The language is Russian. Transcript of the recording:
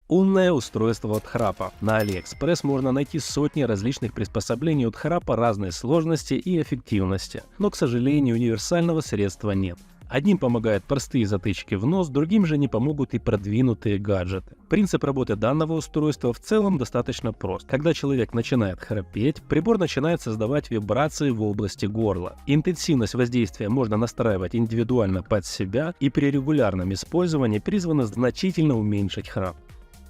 Умное устройство от храпа. На AliExpress можно найти сотни различных приспособлений от храпа разной сложности и эффективности, но, к сожалению, универсального средства нет. Одним помогают простые затычки в нос, другим же не помогут и продвинутые гаджеты. Принцип работы данного устройства в целом достаточно прост. Когда человек начинает храпеть, прибор начинает создавать вибрации в области горла. Интенсивность воздействия можно настраивать индивидуально под себя и при регулярном использовании призвана значительно уменьшить храп.